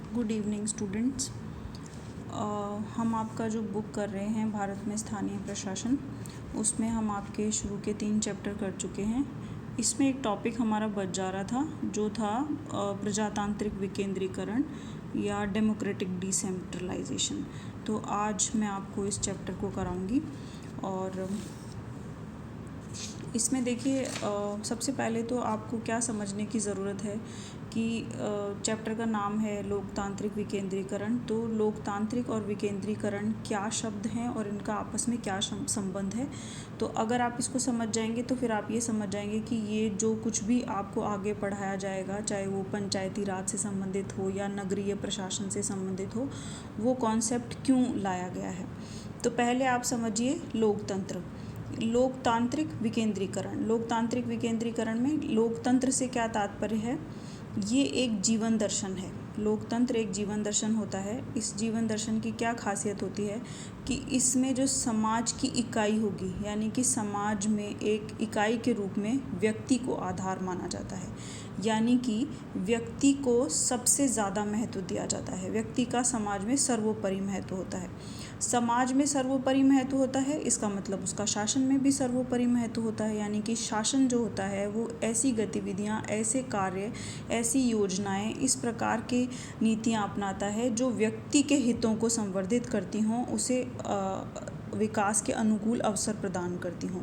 Good evening students. हम आपका जो बुक कर रहे हैं भारत में स्थानीय प्रशासन, उसमें हम आपके शुरू के 3 चैप्टर कर चुके हैं। इसमें एक टॉपिक हमारा बच जा रहा था जो था प्रजातांत्रिक विकेंद्रीकरण या डेमोक्रेटिक डिसेंट्रलाइजेशन। तो आज मैं आपको इस चैप्टर को कराऊंगी। और इसमें देखिए, सबसे पहले तो आपको क्या समझने की ज़रूरत है कि चैप्टर का नाम है लोकतांत्रिक विकेंद्रीकरण। तो लोकतांत्रिक और विकेंद्रीकरण क्या शब्द हैं और इनका आपस में क्या संबंध है। तो अगर आप इसको समझ जाएंगे तो फिर आप ये समझ जाएंगे कि ये जो कुछ भी आपको आगे पढ़ाया जाएगा, चाहे वो पंचायती राज से संबंधित हो या नगरीय प्रशासन से संबंधित हो, वो कॉन्सेप्ट क्यों लाया गया है। तो पहले आप समझिए लोकतंत्र। लोकतांत्रिक विकेंद्रीकरण, लोकतांत्रिक विकेंद्रीकरण में लोकतंत्र से क्या तात्पर्य है। ये एक जीवन दर्शन है। लोकतंत्र एक जीवन दर्शन होता है। इस जीवन दर्शन की क्या खासियत होती है कि इसमें जो समाज की इकाई होगी, यानी कि समाज में एक इकाई के रूप में व्यक्ति को आधार माना जाता है, यानी कि व्यक्ति को सबसे ज़्यादा महत्व दिया जाता है। व्यक्ति का समाज में सर्वोपरि महत्व होता है। समाज में सर्वोपरि महत्व होता है, इसका मतलब उसका शासन में भी सर्वोपरि महत्व होता है। यानी कि शासन जो होता है वो ऐसी गतिविधियां, ऐसे कार्य, ऐसी योजनाएं, इस प्रकार की नीतियां अपनाता है जो व्यक्ति के हितों को संवर्धित करती हों, उसे विकास के अनुकूल अवसर प्रदान करती हों।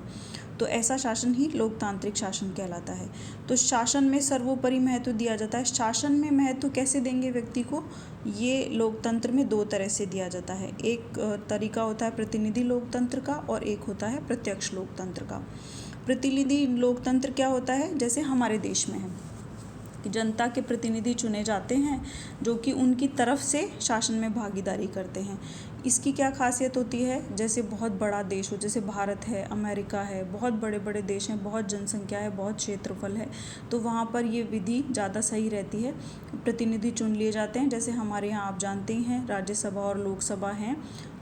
तो ऐसा शासन ही लोकतांत्रिक शासन कहलाता है। तो शासन में सर्वोपरि महत्व दिया जाता है। शासन में महत्व कैसे देंगे व्यक्ति को, ये लोकतंत्र में 2 तरह से दिया जाता है। एक तरीका होता है प्रतिनिधि लोकतंत्र का और एक होता है प्रत्यक्ष लोकतंत्र का। प्रतिनिधि लोकतंत्र क्या होता है, जैसे हमारे देश में है कि जनता के प्रतिनिधि चुने जाते हैं जो कि उनकी तरफ से शासन में भागीदारी करते हैं। इसकी क्या खासियत होती है, जैसे बहुत बड़ा देश हो, जैसे भारत है, अमेरिका है, बहुत बड़े बड़े देश हैं, बहुत जनसंख्या है, बहुत क्षेत्रफल है, तो वहाँ पर ये विधि ज़्यादा सही रहती है। प्रतिनिधि चुन लिए जाते हैं। जैसे हमारे यहाँ आप जानते ही हैं राज्यसभा और लोकसभा हैं।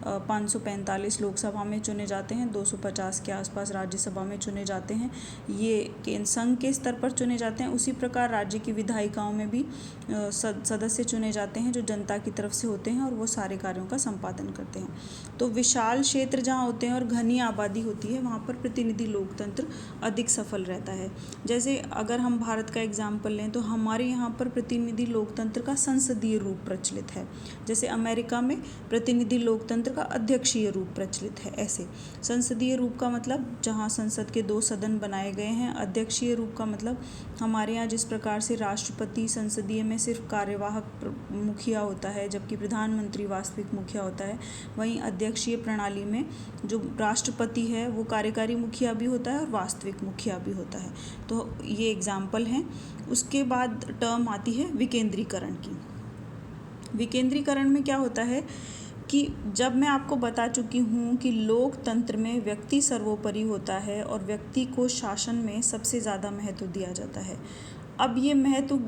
545 लोकसभा में चुने जाते हैं, 250 के आसपास राज्यसभा में चुने जाते हैं। ये संघ के स्तर पर चुने जाते हैं। उसी प्रकार राज्य की विधायिकाओं में भी सदस्य चुने जाते हैं जो जनता की तरफ से होते हैं और वो सारे कार्यों का संपादन करते हैं। तो विशाल क्षेत्र जहाँ होते हैं और घनी आबादी होती है, वहाँ पर प्रतिनिधि लोकतंत्र अधिक सफल रहता है। जैसे अगर हम भारत का एग्जाम्पल लें तो हमारे यहाँ पर प्रतिनिधि लोकतंत्र का संसदीय रूप प्रचलित है। जैसे अमेरिका में प्रतिनिधि लोकतंत्र का अध्यक्षीय रूप प्रचलित है। ऐसे संसदीय रूप का मतलब जहाँ संसद के 2 सदन बनाए गए हैं। अध्यक्षीय रूप का मतलब हमारे यहाँ जिस प्रकार से राष्ट्रपति संसदीय में सिर्फ कार्यवाहक मुखिया होता है जबकि प्रधानमंत्री वास्तविक मुखिया होता है, वहीं अध्यक्षीय प्रणाली में जो राष्ट्रपति है वो कार्यकारी मुखिया भी होता है और वास्तविक मुखिया भी होता है। तो ये एग्जाम्पल हैं। उसके बाद टर्म आती है विकेंद्रीकरण की। विकेंद्रीकरण में क्या होता है कि जब मैं आपको बता चुकी हूँ कि लोकतंत्र में व्यक्ति सर्वोपरि होता है और व्यक्ति को शासन में सबसे ज़्यादा महत्व दिया जाता है। अब ये महत्व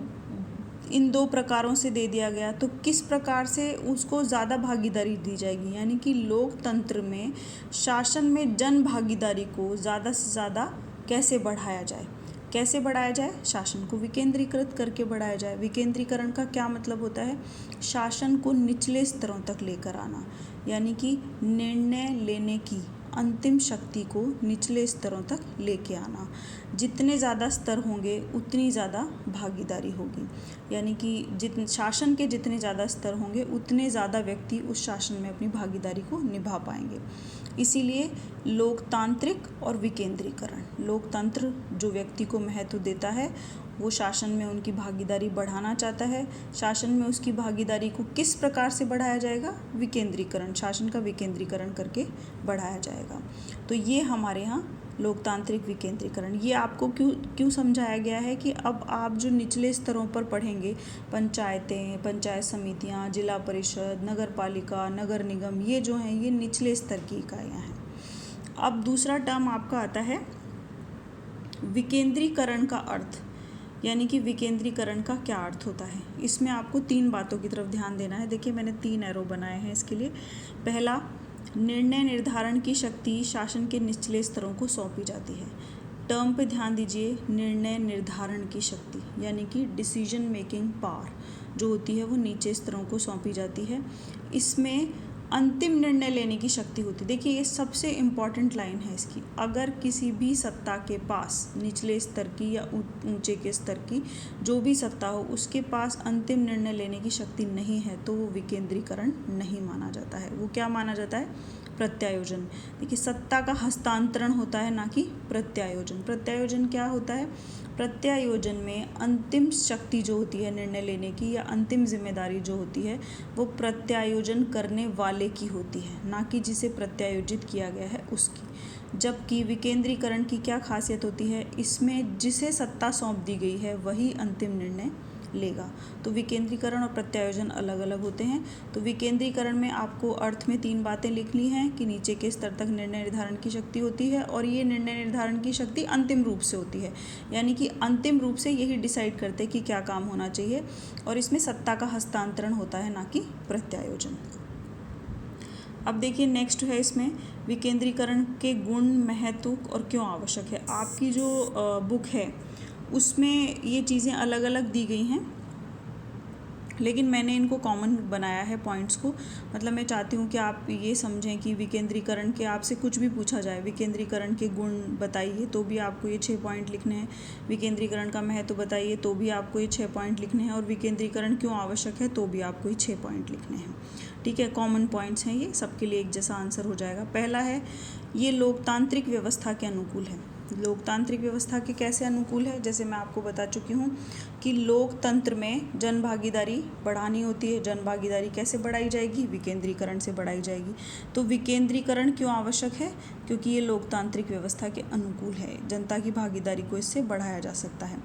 इन 2 प्रकारों से दे दिया गया, तो किस प्रकार से उसको ज़्यादा भागीदारी दी जाएगी, यानी कि लोकतंत्र में शासन में जन भागीदारी को ज़्यादा से ज़्यादा कैसे बढ़ाया जाए। कैसे बढ़ाया जाए, शासन को विकेंद्रीकृत करके बढ़ाया जाए। विकेंद्रीकरण का क्या मतलब होता है, शासन को निचले स्तरों तक लेकर आना, यानी कि निर्णय लेने की अंतिम शक्ति को निचले स्तरों तक लेके आना। जितने ज़्यादा स्तर होंगे उतनी ज़्यादा भागीदारी होगी, यानी कि शासन के जितने ज़्यादा स्तर होंगे उतने ज़्यादा व्यक्ति उस शासन में अपनी भागीदारी को निभा पाएंगे। इसीलिए लोकतांत्रिक और विकेंद्रीकरण, लोकतंत्र जो व्यक्ति को महत्व देता है वो शासन में उनकी भागीदारी बढ़ाना चाहता है। शासन में उसकी भागीदारी को किस प्रकार से बढ़ाया जाएगा, विकेंद्रीकरण, शासन का विकेंद्रीकरण करके बढ़ाया जाएगा। तो ये हमारे यहाँ लोकतांत्रिक विकेंद्रीकरण, ये आपको क्यों समझाया गया है कि अब आप जो निचले स्तरों पर पढ़ेंगे, पंचायतें, पंचायत समितियाँ, जिला परिषद, नगर पालिका, नगर निगम, ये जो हैं ये निचले स्तर की इकाइयाँ हैं। अब दूसरा टर्म आपका आता है विकेंद्रीकरण का अर्थ, यानी कि विकेंद्रीकरण का क्या अर्थ होता है। इसमें आपको 3 बातों की तरफ ध्यान देना है। देखिए मैंने 3 एरो बनाए हैं इसके लिए। पहला, निर्णय निर्धारण की शक्ति शासन के निचले स्तरों को सौंपी जाती है। टर्म पे ध्यान दीजिए, निर्णय निर्धारण की शक्ति, यानी कि डिसीजन मेकिंग पावर। जो होती है वो नीचे स्तरों को सौंपी जाती है। इसमें अंतिम निर्णय लेने की शक्ति होती है। देखिए ये सबसे इम्पॉर्टेंट लाइन है इसकी, अगर किसी भी सत्ता के पास निचले स्तर की या ऊंचे के स्तर की जो भी सत्ता हो उसके पास अंतिम निर्णय लेने की शक्ति नहीं है तो वो विकेंद्रीकरण नहीं माना जाता है। वो क्या माना जाता है? प्रत्यायोजन। देखिए सत्ता का हस्तांतरण होता है, ना कि प्रत्यायोजन। प्रत्यायोजन क्या होता है? प्रत्यायोजन में अंतिम शक्ति जो होती है निर्णय लेने की या अंतिम जिम्मेदारी जो होती है वो प्रत्यायोजन करने वाले की होती है, ना कि जिसे प्रत्यायोजित किया गया है उसकी। जबकि विकेंद्रीकरण की क्या खासियत होती है? इसमें जिसे सत्ता सौंप दी गई है वही अंतिम निर्णय लेगा। तो विकेंद्रीकरण और प्रत्यायोजन अलग अलग होते हैं। तो विकेंद्रीकरण में आपको अर्थ में 3 बातें लिखनी हैं कि नीचे के स्तर तक निर्णय निर्धारण की शक्ति होती है और ये निर्णय निर्धारण की शक्ति अंतिम रूप से होती है, यानी कि अंतिम रूप से यही डिसाइड करते हैं कि क्या काम होना चाहिए, और इसमें सत्ता का हस्तांतरण होता है, ना कि प्रत्यायोजन। अब देखिए नेक्स्ट है इसमें विकेंद्रीकरण के गुण, महत्व और क्यों आवश्यक है। आपकी जो बुक है उसमें ये चीज़ें अलग अलग दी गई हैं, लेकिन मैंने इनको कॉमन बनाया है पॉइंट्स को। मतलब मैं चाहती हूँ कि आप ये समझें कि विकेंद्रीकरण के आपसे कुछ भी पूछा जाए, विकेंद्रीकरण के गुण बताइए तो भी आपको ये 6 पॉइंट लिखने हैं, विकेंद्रीकरण का महत्व बताइए तो भी आपको ये 6 पॉइंट लिखने हैं, और विकेंद्रीकरण क्यों आवश्यक है तो भी आपको ये 6 पॉइंट लिखने हैं। ठीक है, कॉमन पॉइंट्स हैं ये, सबके लिए एक जैसा आंसर हो जाएगा। पहला है ये लोकतांत्रिक व्यवस्था के अनुकूल है। लोकतांत्रिक व्यवस्था के कैसे अनुकूल है? जैसे मैं आपको बता चुकी हूँ कि लोकतंत्र में जन भागीदारी बढ़ानी होती है। जन भागीदारी कैसे बढ़ाई जाएगी? विकेंद्रीकरण से बढ़ाई जाएगी। तो विकेंद्रीकरण क्यों आवश्यक है? क्योंकि ये लोकतांत्रिक व्यवस्था के अनुकूल है, जनता की भागीदारी को इससे बढ़ाया जा सकता है।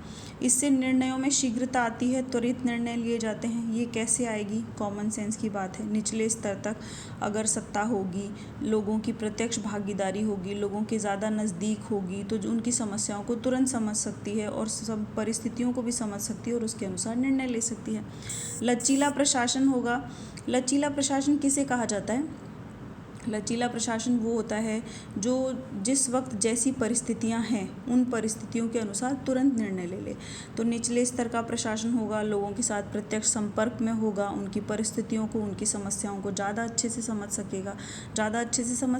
इससे निर्णयों में शीघ्रता आती है, त्वरित निर्णय लिए जाते हैं। ये कैसे आएगी? कॉमन सेंस की बात है। निचले स्तर तक अगर सत्ता होगी, लोगों की प्रत्यक्ष भागीदारी होगी, लोगों के ज़्यादा नज़दीक होगी, तो जो उनकी समस्याओं को तुरंत समझ सकती है और सब परिस्थितियों को भी समझ सकती है और उसके अनुसार निर्णय ले सकती है। लचीला प्रशासन होगा। लचीला प्रशासन किसे कहा जाता है? लचीला प्रशासन वो होता है जो जिस वक्त जैसी परिस्थितियां हैं उन परिस्थितियों के अनुसार तुरंत निर्णय ले ले। तो निचले स्तर का प्रशासन होगा, लोगों के साथ प्रत्यक्ष संपर्क में होगा, उनकी परिस्थितियों को, उनकी समस्याओं को ज़्यादा अच्छे से समझ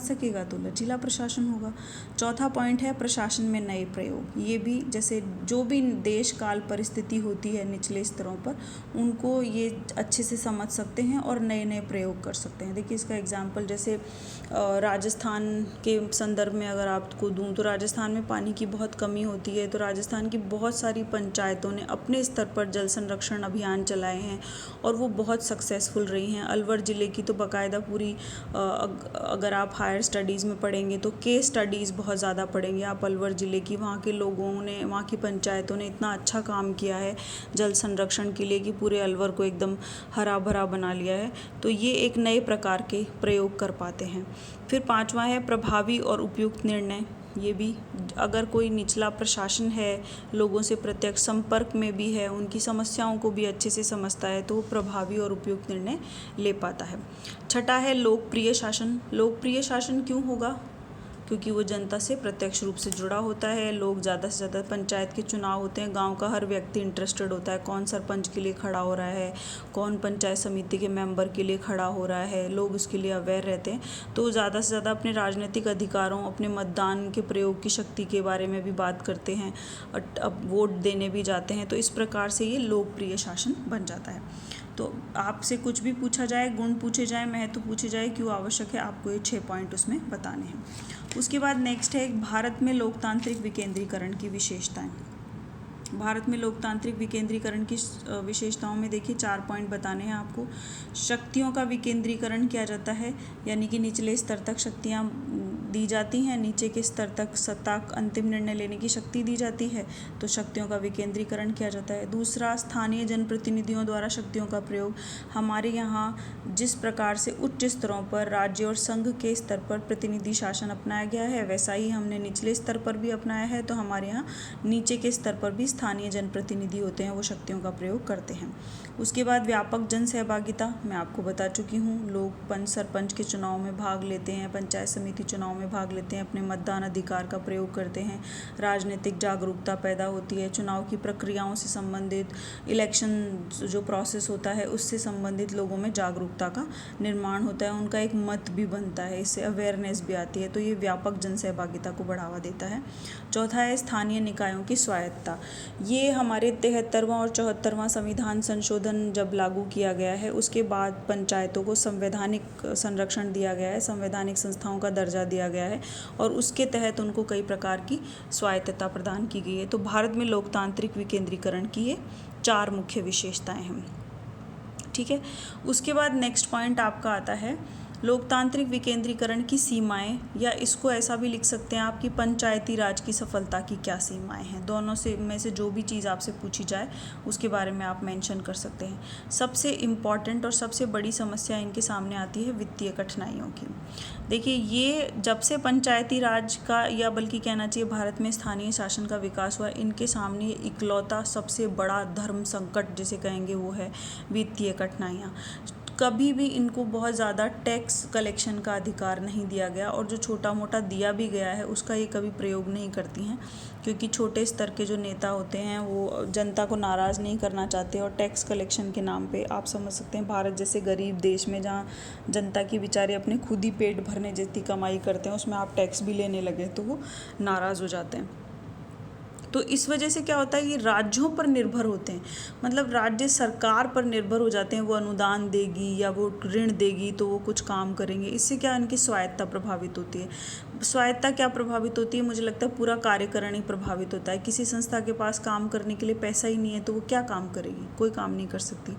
सकेगा तो लचीला प्रशासन होगा। चौथा पॉइंट है प्रशासन में नए प्रयोग। ये भी जैसे जो भी देश काल परिस्थिति होती है निचले स्तरों पर उनको ये अच्छे से समझ सकते हैं और नए नए प्रयोग कर सकते हैं। देखिए इसका एग्जाम्पल जैसे राजस्थान के संदर्भ में अगर आपको दूं तो राजस्थान में पानी की बहुत कमी होती है। तो राजस्थान की बहुत सारी पंचायतों ने अपने स्तर पर जल संरक्षण अभियान चलाए हैं और वो बहुत सक्सेसफुल रही हैं। अलवर ज़िले की तो बाकायदा पूरी अगर आप हायर स्टडीज़ में पढ़ेंगे तो केस स्टडीज़ बहुत ज़्यादा पढ़ेंगे आप अलवर ज़िले की। वहाँ के लोगों ने, वहाँ की पंचायतों ने इतना अच्छा काम किया है जल संरक्षण के लिए कि पूरे अलवर को एकदम हरा भरा बना लिया है। तो ये एक नए प्रकार के प्रयोग कर पाते हैं। फिर 5वां है प्रभावी और उपयुक्त निर्णय। ये भी अगर कोई निचला प्रशासन है, लोगों से प्रत्यक्ष संपर्क में भी है, उनकी समस्याओं को भी अच्छे से समझता है तो वो प्रभावी और उपयुक्त निर्णय ले पाता है। छठा है लोकप्रिय शासन। लोकप्रिय शासन क्यों होगा? क्योंकि वो जनता से प्रत्यक्ष रूप से जुड़ा होता है। लोग ज़्यादा से ज़्यादा पंचायत के चुनाव होते हैं, गांव का हर व्यक्ति इंटरेस्टेड होता है कौन सरपंच के लिए खड़ा हो रहा है, कौन पंचायत समिति के मेंबर के लिए खड़ा हो रहा है, लोग उसके लिए अवेयर रहते हैं। तो ज़्यादा से ज़्यादा अपने राजनीतिक अधिकारों, अपने मतदान के प्रयोग की शक्ति के बारे में भी बात करते हैं, अब वोट देने भी जाते हैं। तो इस प्रकार से ये लोकप्रिय शासन बन जाता है। तो आपसे कुछ भी पूछा जाए, गुण पूछे जाए, महत्व पूछे जाए, क्यों आवश्यक है, आपको ये 6 पॉइंट उसमें बताने हैं। उसके बाद नेक्स्ट है भारत में लोकतांत्रिक विकेंद्रीकरण की विशेषताएं। भारत में लोकतांत्रिक विकेंद्रीकरण की विशेषताओं में देखिए 4 पॉइंट बताने हैं आपको। शक्तियों का विकेंद्रीकरण किया जाता है, यानी कि निचले स्तर तक शक्तियां दी जाती हैं, नीचे के स्तर तक सत्ता अंतिम निर्णय लेने की शक्ति दी जाती है, तो शक्तियों का विकेंद्रीकरण किया जाता है। दूसरा, स्थानीय जनप्रतिनिधियों द्वारा शक्तियों का प्रयोग। हमारे यहाँ जिस प्रकार से उच्च स्तरों पर राज्य और संघ के स्तर पर प्रतिनिधि शासन अपनाया गया है, वैसा ही हमने निचले स्तर पर भी अपनाया है। तो हमारे यहाँ नीचे के स्तर पर भी स्थानीय जनप्रतिनिधि होते हैं, वो शक्तियों का प्रयोग करते हैं। उसके बाद व्यापक जन सहभागिता, मैं आपको बता चुकी हूँ। लोग सरपंच के चुनाव में भाग लेते हैं, पंचायत समिति चुनाव में भाग लेते हैं, अपने मतदान अधिकार का प्रयोग करते हैं, राजनीतिक जागरूकता पैदा होती है, चुनाव की प्रक्रियाओं से संबंधित, इलेक्शन जो प्रोसेस होता है उससे संबंधित लोगों में जागरूकता का निर्माण होता है, उनका एक मत भी बनता है, इससे अवेयरनेस भी आती है, तो ये व्यापक जन सहभागिता को बढ़ावा देता है। चौथा है स्थानीय निकायों की स्वायत्तता। ये हमारे 73वां और 74वां संविधान संशोधन जब लागू किया गया है उसके बाद पंचायतों को संवैधानिक संरक्षण दिया गया है, संवैधानिक संस्थाओं का दर्जा दिया गया है और उसके तहत उनको कई प्रकार की स्वायत्तता प्रदान की गई है। तो भारत में लोकतांत्रिक विकेंद्रीकरण की ये 4 मुख्य विशेषताएं हैं। ठीक है, उसके बाद नेक्स्ट पॉइंट आपका आता है लोकतांत्रिक विकेंद्रीकरण की सीमाएं, या इसको ऐसा भी लिख सकते हैं आप कि पंचायती राज की सफलता की क्या सीमाएं हैं। दोनों से में से जो भी चीज़ आपसे पूछी जाए उसके बारे में आप मेंशन कर सकते हैं। सबसे इम्पॉर्टेंट और सबसे बड़ी समस्या इनके सामने आती है वित्तीय कठिनाइयों की। देखिए, ये जब से पंचायती राज का, या बल्कि कहना चाहिए भारत में स्थानीय शासन का विकास हुआ, इनके सामने इकलौता सबसे बड़ा धर्म संकट जिसे कहेंगे वो है वित्तीय कठिनाइयाँ। कभी भी इनको बहुत ज़्यादा टैक्स कलेक्शन का अधिकार नहीं दिया गया, और जो छोटा मोटा दिया भी गया है उसका ये कभी प्रयोग नहीं करती हैं, क्योंकि छोटे स्तर के जो नेता होते हैं वो जनता को नाराज़ नहीं करना चाहते, और टैक्स कलेक्शन के नाम पे आप समझ सकते हैं भारत जैसे गरीब देश में जहाँ जनता की बेचारे अपने खुद ही पेट भरने जितनी कमाई करते हैं उसमें आप टैक्स भी लेने लगे तो वो नाराज़ हो जाते हैं। तो इस वजह से क्या होता है, ये राज्यों पर निर्भर होते हैं, मतलब राज्य सरकार पर निर्भर हो जाते हैं, वो अनुदान देगी या वो ऋण देगी तो वो कुछ काम करेंगे। इससे क्या इनकी स्वायत्तता प्रभावित होती है। स्वायत्तता क्या प्रभावित होती है, मुझे लगता है पूरा कार्यकरण ही प्रभावित होता है। किसी संस्था के पास काम करने के लिए पैसा ही नहीं है तो वो क्या काम करेगी, कोई काम नहीं कर सकती।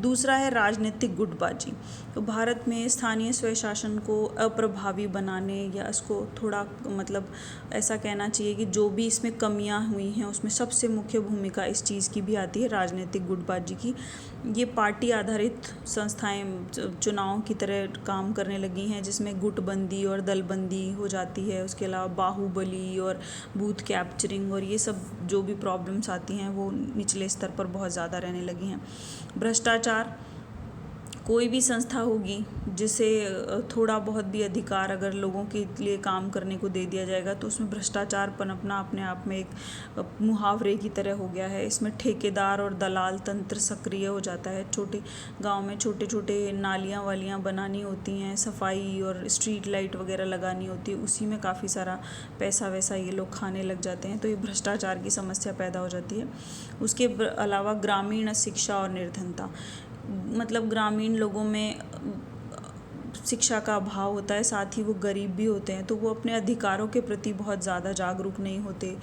दूसरा है राजनीतिक गुटबाजी। तो भारत में स्थानीय स्वशासन को अप्रभावी बनाने या इसको थोड़ा मतलब ऐसा कहना चाहिए कि जो भी इसमें कमियां हुई हैं उसमें सबसे मुख्य भूमिका इस चीज़ की भी आती है, राजनीतिक गुटबाजी की। ये पार्टी आधारित संस्थाएं चुनाव की तरह काम करने लगी हैं, जिसमें गुटबंदी और दलबंदी हो जाती है। उसके अलावा बाहुबली और बूथ कैप्चरिंग और ये सब जो भी प्रॉब्लम्स आती हैं वो निचले स्तर पर बहुत ज़्यादा रहने लगी हैं। भ्रष्टाचार, कोई भी संस्था होगी जिसे थोड़ा बहुत भी अधिकार अगर लोगों के लिए काम करने को दे दिया जाएगा तो उसमें भ्रष्टाचार पनपना अपने आप में एक मुहावरे की तरह हो गया है। इसमें ठेकेदार और दलाल तंत्र सक्रिय हो जाता है। छोटे गांव में छोटे छोटे नालियाँ वालियाँ बनानी होती हैं, सफाई और स्ट्रीट लाइट वगैरह लगानी होती है, उसी में काफ़ी सारा पैसा वैसा ये लोग खाने लग जाते हैं, तो ये भ्रष्टाचार की समस्या पैदा हो जाती है। उसके अलावा ग्रामीण शिक्षा और निर्धनता, मतलब ग्रामीण लोगों में शिक्षा का अभाव होता है, साथ ही वो गरीब भी होते हैं, तो वो अपने अधिकारों के प्रति बहुत ज़्यादा जागरूक नहीं होते।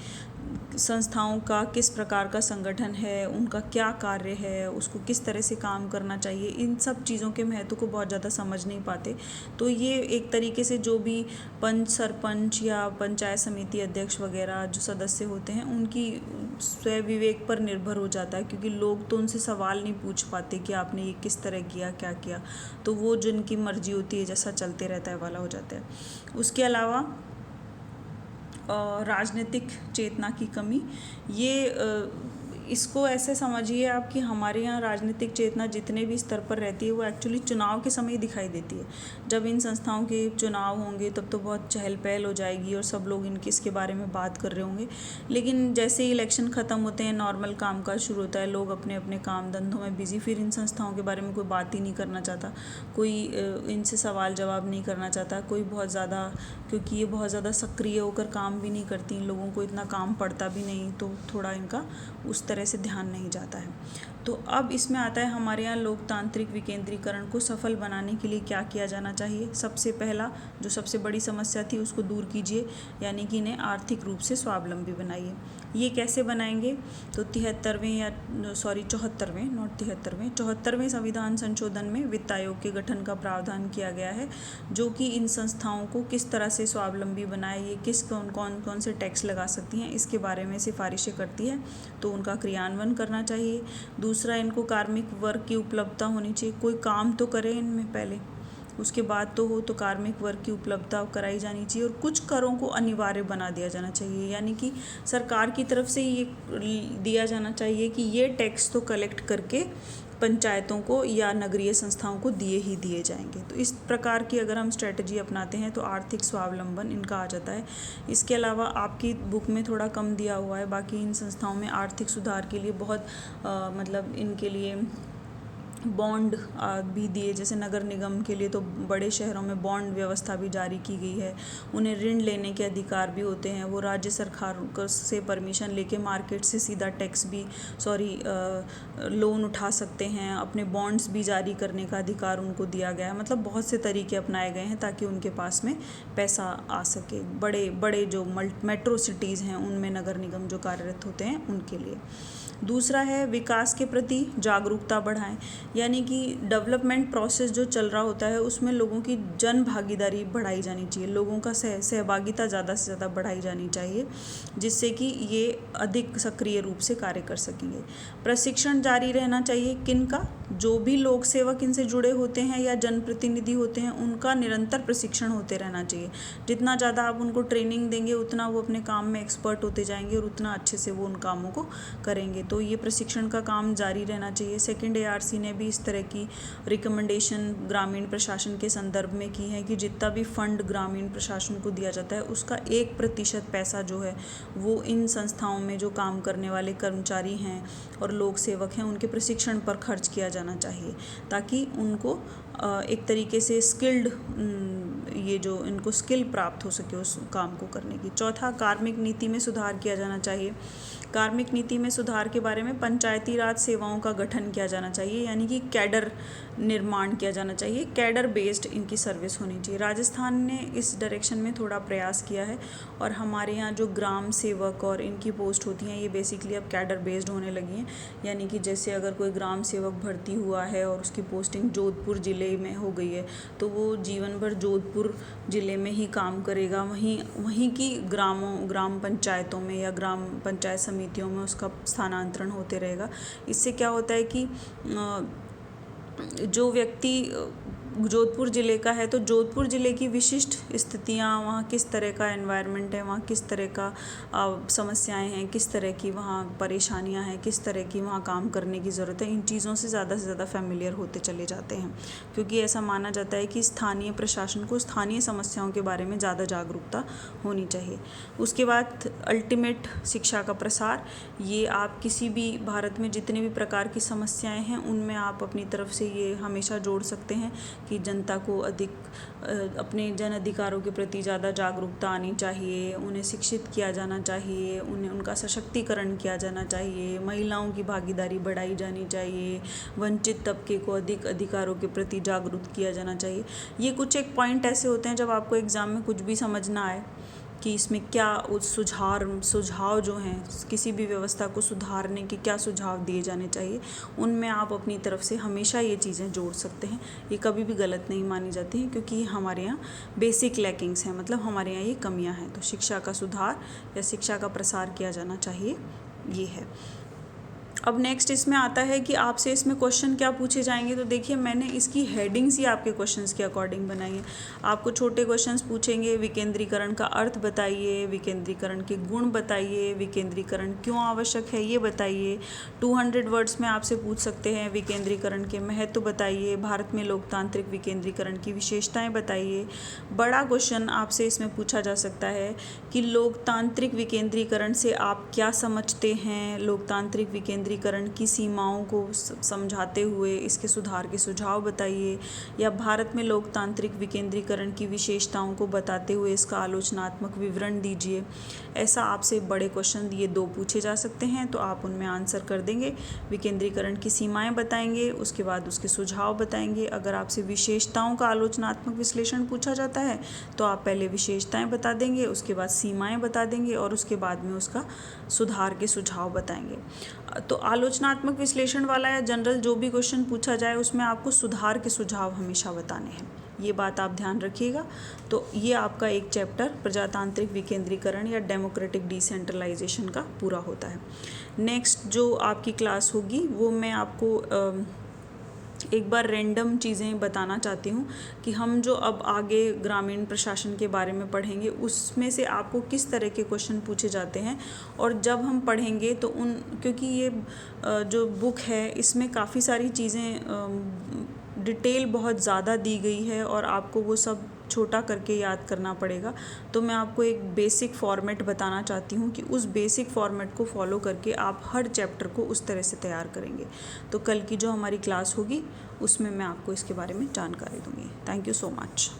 संस्थाओं का किस प्रकार का संगठन है, उनका क्या कार्य है, उसको किस तरह से काम करना चाहिए, इन सब चीज़ों के महत्व को बहुत ज़्यादा समझ नहीं पाते। तो ये एक तरीके से जो भी पंच, सरपंच या पंचायत समिति अध्यक्ष वगैरह जो सदस्य होते हैं उनकी स्वयं विवेक पर निर्भर हो जाता है, क्योंकि लोग तो उनसे सवाल नहीं पूछ पाते कि आपने ये किस तरह किया, क्या किया, तो वो जिनकी मर्जी होती है जैसा चलते रहता है वाला हो जाता है। उसके अलावा राजनीतिक चेतना की कमी, ये इसको ऐसे समझिए आप कि हमारे यहाँ राजनीतिक चेतना जितने भी स्तर पर रहती है वो एक्चुअली चुनाव के समय दिखाई देती है। जब इन संस्थाओं के चुनाव होंगे तब तो बहुत चहल पहल हो जाएगी और सब लोग इसके बारे में बात कर रहे होंगे, लेकिन जैसे ही इलेक्शन ख़त्म होते हैं, नॉर्मल कामकाज शुरू होता है, लोग अपने अपने काम धंधों में बिजी, फिर इन संस्थाओं के बारे में कोई बात ही नहीं करना चाहता, कोई इनसे सवाल जवाब नहीं करना चाहता, कोई बहुत ज़्यादा, क्योंकि ये बहुत ज़्यादा सक्रिय होकर काम भी नहीं करती, इन लोगों को इतना काम पड़ता भी नहीं, तो थोड़ा इनका उस तरह से ध्यान नहीं जाता है। तो अब इसमें आता है हमारे यहाँ लोकतांत्रिक विकेंद्रीकरण को सफल बनाने के लिए क्या किया जाना चाहिए। सबसे पहला, जो सबसे बड़ी समस्या थी उसको दूर कीजिए, यानी कि इन्हें आर्थिक रूप से स्वावलंबी बनाइए। ये कैसे बनाएंगे, तो 74वें संविधान संशोधन में वित्त आयोग के गठन का प्रावधान किया गया है, जो कि इन संस्थाओं को किस तरह से स्वावलंबी बनाए, ये किस कौन से टैक्स लगा सकती हैं, इसके बारे में सिफारिशें करती है, तो उनका क्रियान्वयन करना चाहिए। दूसरा, इनको कार्मिक वर्ग की उपलब्धता होनी चाहिए, कोई काम तो करे इनमें पहले, उसके बाद तो हो, तो कार्मिक वर्ग की उपलब्धता कराई जानी चाहिए। और कुछ करों को अनिवार्य बना दिया जाना चाहिए, यानी कि सरकार की तरफ से ये दिया जाना चाहिए कि ये टैक्स तो कलेक्ट करके पंचायतों को या नगरीय संस्थाओं को दिए ही दिए जाएंगे। तो इस प्रकार की अगर हम स्ट्रेटजी अपनाते हैं तो आर्थिक स्वावलंबन इनका आ जाता है। इसके अलावा आपकी बुक में थोड़ा कम दिया हुआ है, बाकी इन संस्थाओं में आर्थिक सुधार के लिए बहुत मतलब इनके लिए बॉन्ड भी दिए, जैसे नगर निगम के लिए तो बड़े शहरों में बॉन्ड व्यवस्था भी जारी की गई है। उन्हें ऋण लेने के अधिकार भी होते हैं, वो राज्य सरकार से परमिशन लेके मार्केट से सीधा टैक्स भी लोन उठा सकते हैं, अपने बॉन्ड्स भी जारी करने का अधिकार उनको दिया गया है। मतलब बहुत से तरीके अपनाए गए हैं ताकि उनके पास में पैसा आ सके। बड़े बड़े जो मेट्रो सिटीज़ हैं उनमें नगर निगम जो कार्यरत होते हैं उनके लिए। दूसरा है विकास के प्रति जागरूकता बढ़ाएं, यानी कि डेवलपमेंट प्रोसेस जो चल रहा होता है उसमें लोगों की जन भागीदारी बढ़ाई जानी चाहिए, लोगों का सहभागिता ज़्यादा से ज़्यादा बढ़ाई जानी चाहिए, जिससे कि ये अधिक सक्रिय रूप से कार्य कर सकेंगे। प्रशिक्षण जारी रहना चाहिए, किनका? जो भी लोक सेवक इनसे जुड़े होते हैं या जनप्रतिनिधि होते हैं उनका निरंतर प्रशिक्षण होते रहना चाहिए। जितना ज़्यादा आप उनको ट्रेनिंग देंगे उतना वो अपने काम में एक्सपर्ट होते जाएंगे और उतना अच्छे से वो उन कामों को करेंगे। तो ये प्रशिक्षण का काम जारी रहना चाहिए। सेकंड ARC ने भी इस तरह की रिकमेंडेशन ग्रामीण प्रशासन के संदर्भ में की है कि जितना भी फंड ग्रामीण प्रशासन को दिया जाता है उसका 1% पैसा जो है वो इन संस्थाओं में जो काम करने वाले कर्मचारी हैं और लोक सेवक हैं उनके प्रशिक्षण पर खर्च किया जाना चाहिए, ताकि उनको एक तरीके से स्किल्ड ये जो इनको स्किल प्राप्त हो सके उस काम को करने की। चौथा, कार्मिक नीति में सुधार किया जाना चाहिए। कार्मिक नीति में सुधार के बारे में पंचायती राज सेवाओं का गठन किया जाना चाहिए, यानी कि कैडर निर्माण किया जाना चाहिए, कैडर बेस्ड इनकी सर्विस होनी चाहिए। राजस्थान ने इस डायरेक्शन में थोड़ा प्रयास किया है और हमारे यहाँ जो ग्राम सेवक और इनकी पोस्ट होती हैं ये बेसिकली अब कैडर बेस्ड होने लगी हैं, यानी कि जैसे अगर कोई ग्राम सेवक भर्ती हुआ है और उसकी पोस्टिंग जोधपुर ज़िले में हो गई है तो वो जीवन भर जोधपुर ज़िले में ही काम करेगा, वहीं की ग्राम पंचायतों में या ग्राम पंचायत समितियों में उसका स्थानांतरण होते रहेगा। इससे क्या होता है कि जो व्यक्ति जोधपुर ज़िले का है तो जोधपुर ज़िले की विशिष्ट स्थितियाँ, वहाँ किस तरह का एनवायरनमेंट है, वहाँ किस तरह का समस्याएं हैं, किस तरह की वहाँ परेशानियाँ हैं, किस तरह की वहाँ काम करने की ज़रूरत है, इन चीज़ों से ज़्यादा फेमिलियर होते चले जाते हैं, क्योंकि ऐसा माना जाता है कि स्थानीय प्रशासन को स्थानीय समस्याओं के बारे में ज़्यादा जागरूकता होनी चाहिए। उसके बाद अल्टीमेट शिक्षा का प्रसार, ये आप किसी भी भारत में जितने भी प्रकार की समस्याएँ हैं उनमें आप अपनी तरफ से ये हमेशा जोड़ सकते हैं कि जनता को अधिक अपने जन अधिकारों के प्रति ज़्यादा जागरूकता आनी चाहिए, उन्हें शिक्षित किया जाना चाहिए, उनका सशक्तिकरण किया जाना चाहिए, महिलाओं की भागीदारी बढ़ाई जानी चाहिए, वंचित तबके को अधिक अधिकारों के प्रति जागरूक किया जाना चाहिए। ये कुछ एक पॉइंट ऐसे होते हैं जब आपको एग्ज़ाम में कुछ भी समझ ना आए कि इसमें क्या सुझाव जो हैं किसी भी व्यवस्था को सुधारने के क्या सुझाव दिए जाने चाहिए, उनमें आप अपनी तरफ से हमेशा ये चीज़ें जोड़ सकते हैं। ये कभी भी गलत नहीं मानी जाती हैं, क्योंकि हमारे यहाँ बेसिक लैकिंग्स हैं, मतलब हमारे यहाँ ये कमियाँ हैं। तो शिक्षा का सुधार या शिक्षा का प्रसार किया जाना चाहिए, ये है। अब नेक्स्ट इसमें आता है कि आपसे इसमें क्वेश्चन क्या पूछे जाएंगे। तो देखिए मैंने इसकी हेडिंग्स ही आपके क्वेश्चंस के अकॉर्डिंग बनाई है। आपको छोटे क्वेश्चंस पूछेंगे, विकेंद्रीकरण का अर्थ बताइए, विकेंद्रीकरण के गुण बताइए, विकेंद्रीकरण क्यों आवश्यक है ये बताइए। 200 वर्ड्स में आपसे पूछ सकते हैं विकेंद्रीकरण के महत्व बताइए, भारत में लोकतांत्रिक विकेंद्रीकरण की विशेषताएँ बताइए। बड़ा क्वेश्चन आपसे इसमें पूछा जा सकता है कि लोकतांत्रिक विकेंद्रीकरण से आप क्या समझते हैं, लोकतांत्रिक विकेंद्रीकरण की सीमाओं को समझाते हुए इसके सुधार के सुझाव बताइए, या भारत में लोकतांत्रिक विकेंद्रीकरण की विशेषताओं को बताते हुए इसका आलोचनात्मक विवरण दीजिए। ऐसा आपसे बड़े क्वेश्चन ये 2 पूछे जा सकते हैं, तो आप उनमें आंसर कर देंगे। विकेंद्रीकरण की सीमाएं बताएंगे, उसके बाद उसके सुझाव बताएंगे। अगर आपसे विशेषताओं का आलोचनात्मक विश्लेषण पूछा जाता है तो आप पहले विशेषताएं बता देंगे, उसके बाद सीमाएं बता देंगे और उसके बाद में उसका सुधार के सुझाव बताएंगे। तो आलोचनात्मक विश्लेषण वाला या जनरल जो भी क्वेश्चन पूछा जाए उसमें आपको सुधार के सुझाव हमेशा बताने हैं, ये बात आप ध्यान रखिएगा। तो ये आपका एक चैप्टर प्रजातांत्रिक विकेंद्रीकरण या डेमोक्रेटिक डिसेंट्रलाइजेशन का पूरा होता है। नेक्स्ट जो आपकी क्लास होगी वो मैं आपको एक बार रैंडम चीज़ें बताना चाहती हूँ कि हम जो अब आगे ग्रामीण प्रशासन के बारे में पढ़ेंगे उसमें से आपको किस तरह के क्वेश्चन पूछे जाते हैं। और जब हम पढ़ेंगे तो क्योंकि ये जो बुक है इसमें काफ़ी सारी चीज़ें डिटेल बहुत ज़्यादा दी गई है और आपको वो सब छोटा करके याद करना पड़ेगा। तो मैं आपको एक बेसिक फॉर्मेट बताना चाहती हूँ कि उस बेसिक फॉर्मेट को फॉलो करके आप हर चैप्टर को उस तरह से तैयार करेंगे। तो कल की जो हमारी क्लास होगी उसमें मैं आपको इसके बारे में जानकारी दूँगी। Thank you so much.